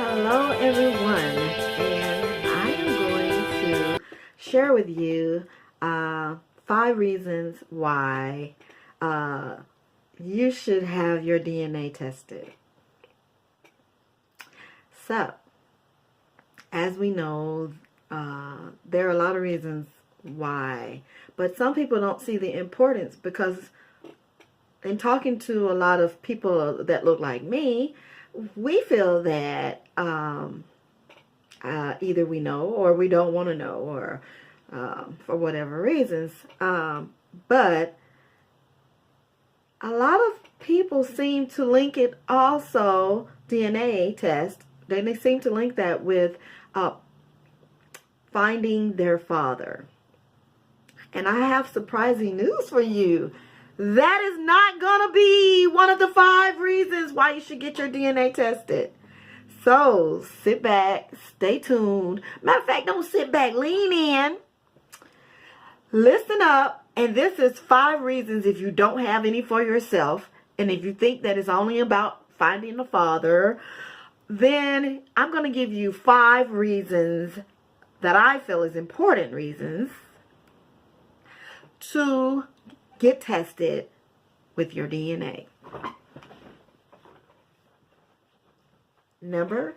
Hello everyone, and I am going to share with you 5 reasons why you should have your DNA tested. So, as we know, there are a lot of reasons why, but some people don't see the importance because in talking to a lot of people that look like me, we feel that either we know or we don't want to know, or for whatever reasons. But a lot of people seem to link it also, DNA test, they seem to link that with finding their father. And I have surprising news for you. That is not going to be one of the 5 reasons why you should get your DNA tested. So, sit back, stay tuned. Matter of fact, don't sit back, lean in. Listen up, and this is 5 reasons if you don't have any for yourself, and if you think that it's only about finding a father, then I'm going to give you 5 reasons that I feel is important reasons to get tested with your DNA. Number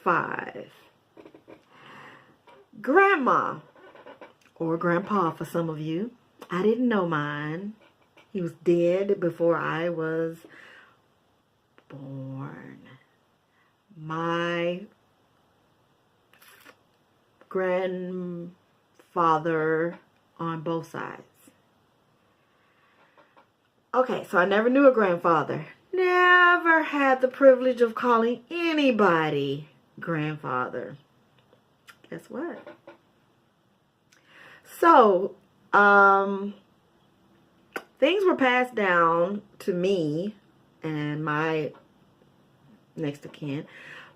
5. Grandma, or grandpa for some of you. I didn't know mine. He was dead before I was born. My grandfather on both sides. Okay, so I never knew a grandfather. Never had the privilege of calling anybody grandfather. Guess what? So, things were passed down to me and my next of kin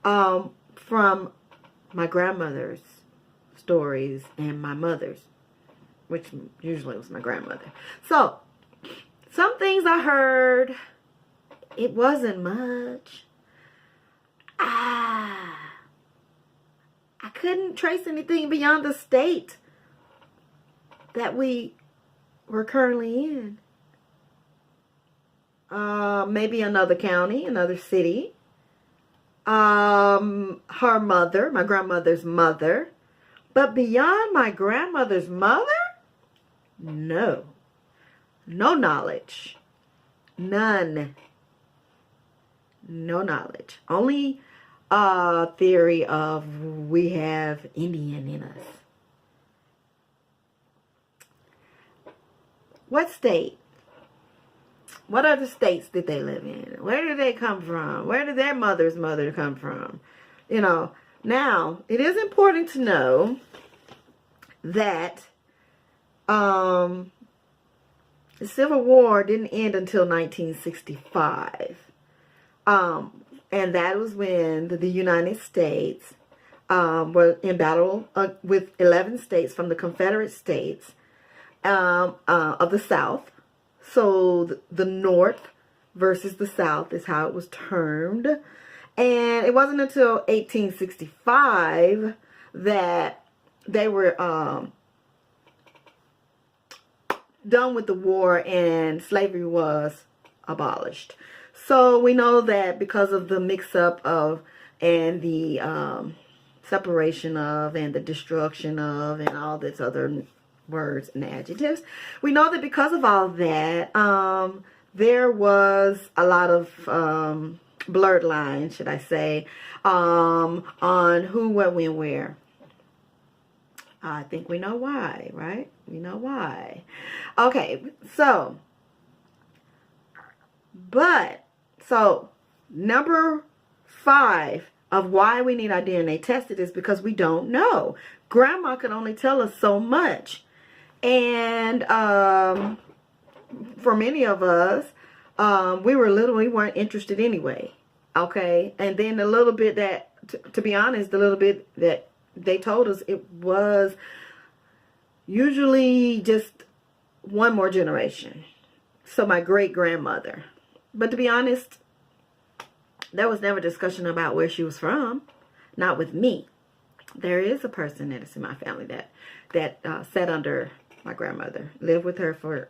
from my grandmother's stories and my mother's, which usually was my grandmother. So, some things I heard, it wasn't much. I couldn't trace anything beyond the state that we were currently in. Maybe another county, another city. Her mother, my grandmother's mother. But beyond my grandmother's mother, no. No knowledge. None. No knowledge. Only theory of we have Indian in us. What state? What other states did they live in? Where did they come from? Where did their mother's mother come from? You know, now, it is important to know that the Civil War didn't end until 1965. And that was when the United States were in battle with 11 states from the Confederate States of the South. So the North versus the South is how it was termed. And it wasn't until 1865 that they were done with the war and slavery was abolished. So we know that because of the mix-up of and the separation of and the destruction of and all this other words and adjectives, we know that because of all that, there was a lot of blurred lines, should I say, on who, what, when, where. I think we know why, right? We know why. Okay, so, number 5 of why we need our DNA tested is because we don't know. Grandma could only tell us so much. And for many of us, we weren't interested anyway. Okay, and then a little bit that, to be honest, the little bit that they told us, it was usually just one more generation. So my great-grandmother. But to be honest, there was never discussion about where she was from. not with me. There is a person that is in my family that sat under my grandmother, lived with her for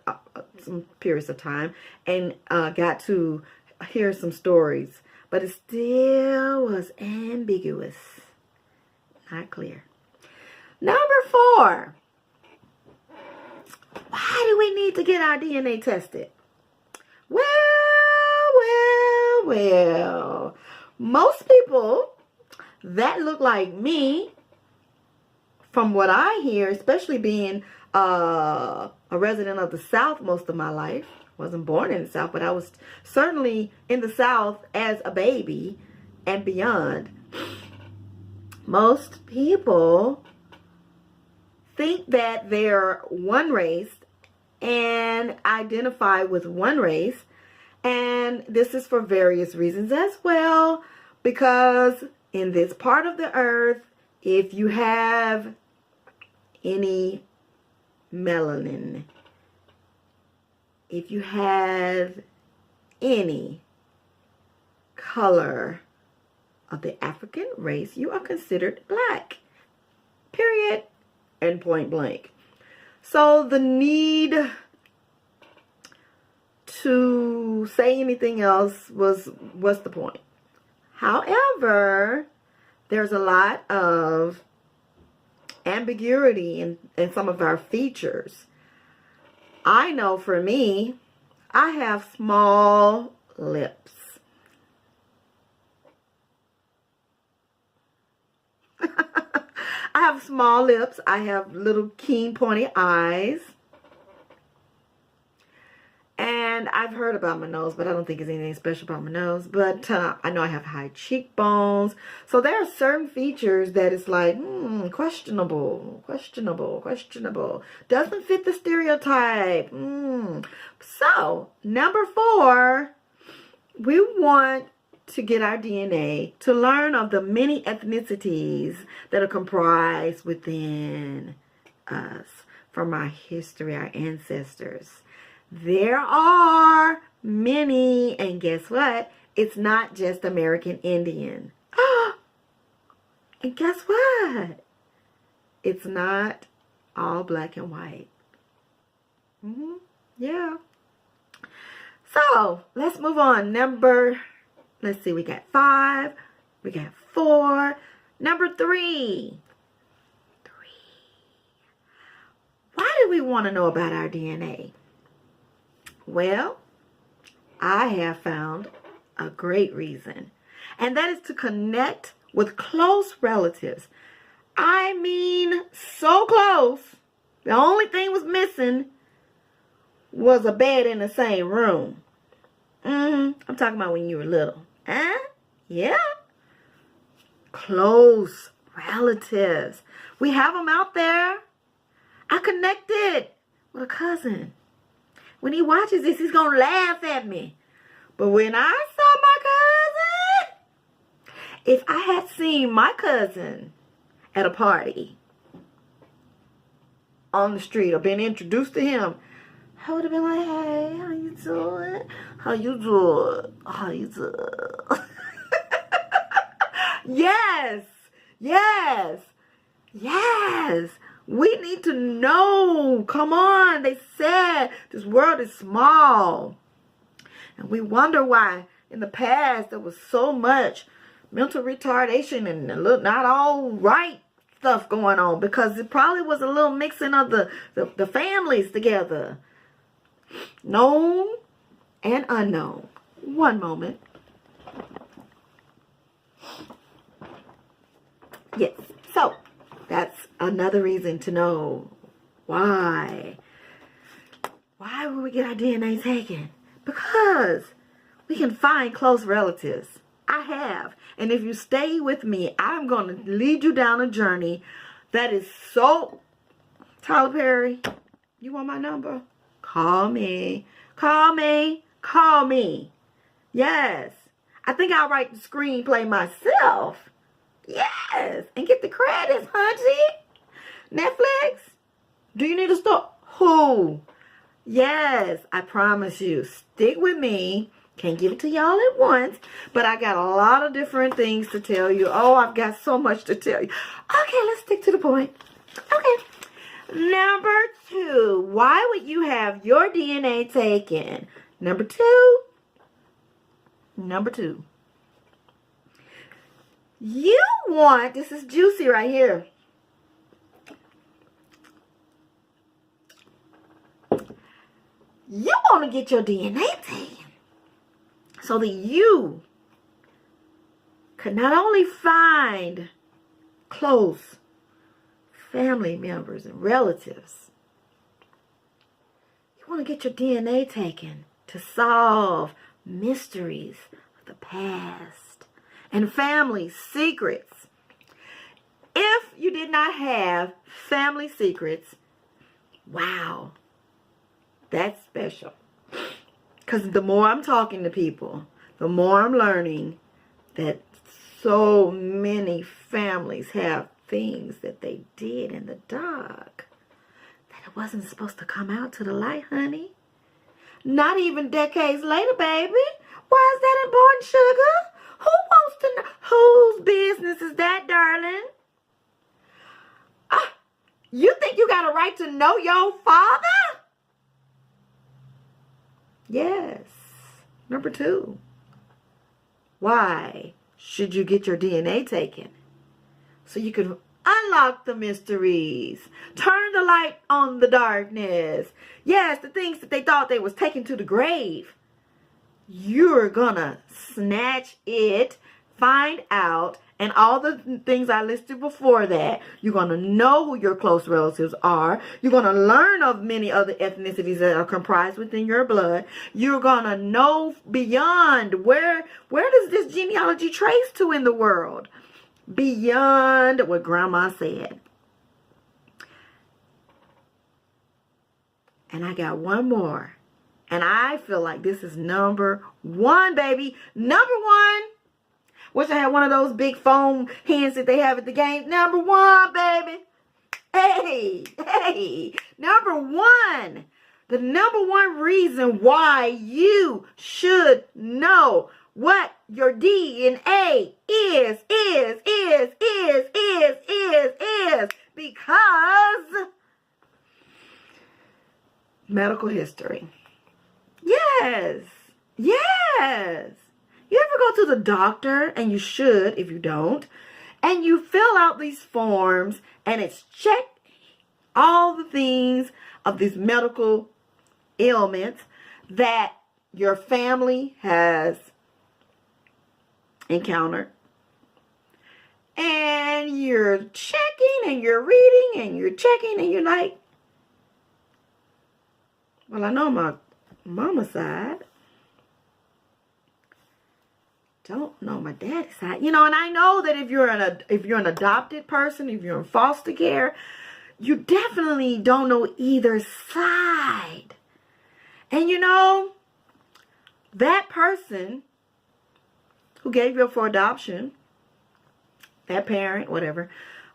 some periods of time, and got to hear some stories, but it still was ambiguous, not clear. Number 4, why do we need to get our DNA tested? Well, most people that look like me, from what I hear, especially being a resident of the South most of my life. Wasn't born in the South, but I was certainly in the South as a baby and beyond. Most people think that they're one race and identify with one race, and this is for various reasons as well, because in this part of the earth, if you have any melanin, if you have any color of the African race, you are considered black. Period. And point blank. So the need to say anything else was the point. However, there's a lot of ambiguity in some of our features. I know for me, I have small lips. I have small lips. I have little keen pointy eyes. And I've heard about my nose, but I don't think it's anything special about my nose. But I know I have high cheekbones. So there are certain features that it's like, questionable. Doesn't fit the stereotype. So, number 4, we want to get our DNA to learn of the many ethnicities that are comprised within us from our history, our ancestors. There are many, and guess what? It's not just American Indian. And guess what? It's not all black and white. Yeah. So, let's move on. Let's see, we got 5, we got 4. Number 3. Why do we want to know about our DNA? Well, I have found a great reason, and that is to connect with close relatives. I mean, so close. The only thing was missing was a bed in the same room. I'm talking about when you were little. Yeah. Close relatives. We have them out there. I connected with a cousin. When he watches this, he's going to laugh at me. But when I saw my cousin, if I had seen my cousin at a party on the street or been introduced to him, I would have been like, hey, how you doing? How you doing? How you doing? Yes. We need to know. Come on. They said this world is small. And we wonder why in the past there was so much mental retardation and not all right stuff going on. Because it probably was a little mixing of the families together. Known and unknown. One moment. Yes. So, that's another reason to know why. Why would we get our DNA taken? Because we can find close relatives. I have. And if you stay with me, I'm going to lead you down a journey that is so... Tyler Perry, you want my number? Call me. Yes. I think I'll write the screenplay myself. Yes. And get the credits, hunty. Netflix? Do you need a store? Who? Yes. I promise you. Stick with me. Can't give it to y'all at once, but I got a lot of different things to tell you. Oh, I've got so much to tell you. Okay, let's stick to the point. Okay. Number 2, why would you have your DNA taken? Number two, you want, this is juicy right here. You want to get your DNA taken so that you could not only find close family members and relatives. You want to get your DNA taken to solve mysteries of the past and family secrets. If you did not have family secrets, wow, that's special. Because the more I'm talking to people, the more I'm learning that so many families have things that they did in the dark that it wasn't supposed to come out to the light, honey. Not even decades later, baby. Why is that important, sugar? Who wants to know? Whose business is that, darling? You think you got a right to know your father? Yes. Number 2. Why should you get your DNA taken? So you can unlock the mysteries. Turn the light on the darkness. Yes, the things that they thought they was taken to the grave. You're gonna snatch it, find out, and all the things I listed before that. You're gonna know who your close relatives are. You're gonna learn of many other ethnicities that are comprised within your blood. You're gonna know beyond where does this genealogy trace to in the world? Beyond what Grandma said. And I got one more. And I feel like this is number 1, baby. Number 1. Wish I had one of those big foam hands that they have at the game. Number 1, baby. Hey. Number 1. The number 1 reason why you should know what your DNA is because medical history. Yes. You ever go to the doctor, and you should if you don't, and you fill out these forms and it's checked all the things of these medical ailments that your family has encountered, and you're checking and you're reading and you're checking and you're like, well, I know my mama's side, don't know my daddy's side, and I know that if you're an adopted person, if you're in foster care, you definitely don't know either side. And that person who gave you up for adoption, that parent, whatever,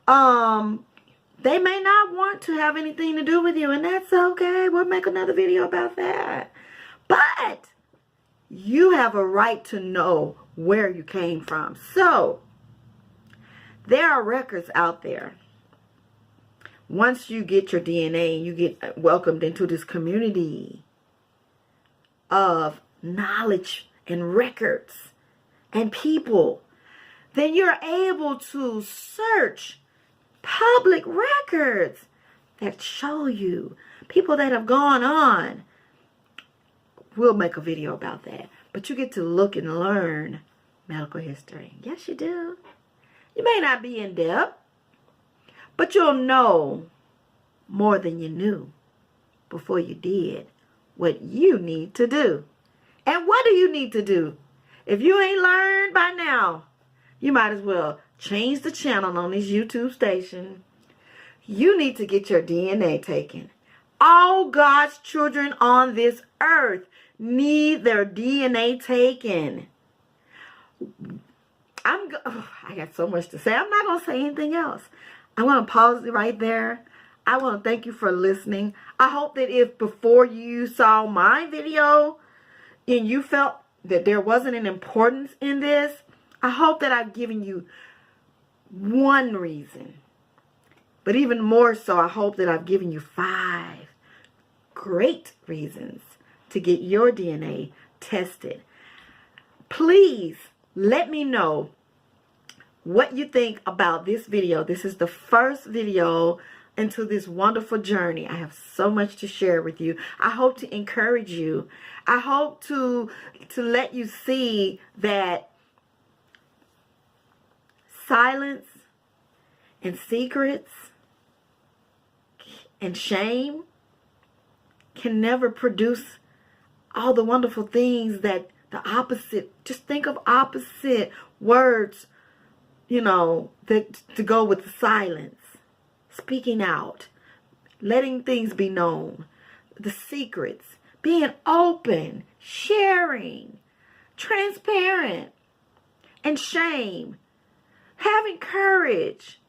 they may not want to have anything to do with you, and that's okay. We'll make another video about that. But you have a right to know where you came from. So there are records out there. Once you get your DNA and you get welcomed into this community of knowledge and records and people, then you're able to search public records that show you people that have gone on. We'll make a video about that. But you get to look and learn medical history. Yes, you do. You may not be in depth, but you'll know more than you knew before you did what you need to do. And what do you need to do? If you ain't learned by now, you might as well change the channel on this YouTube station. You need to get your DNA taken. All God's children on this earth need their DNA taken. I got so much to say. I'm not going to say anything else. I want to pause it right there. I want to thank you for listening. I hope that if before you saw my video and you felt that there wasn't an importance in this, I hope that I've given you one reason. But even more so, I hope that I've given you 5 great reasons to get your DNA tested. Please let me know what you think about this video. This is the first video into this wonderful journey. I have so much to share with you. I hope to encourage you. I hope to let you see that silence and secrets and shame can never produce all the wonderful things that the opposite, just think of opposite words, you know, that to go with the silence. Speaking out, letting things be known, the secrets, being open, sharing, transparent, and shame, having courage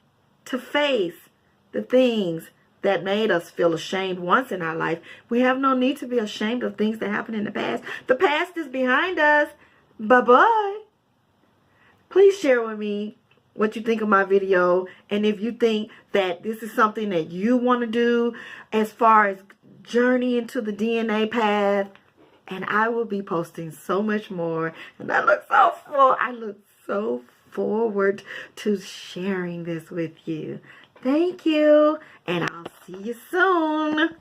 to face the things that made us feel ashamed once in our life. We have no need to be ashamed of things that happened in the past. The past is behind us. Bye-bye. Please share with me what you think of my video, and if you think that this is something that you want to do as far as journey into the DNA path. And I will be posting so much more, and I look so forward to sharing this with you. Thank you, and I'll see you soon.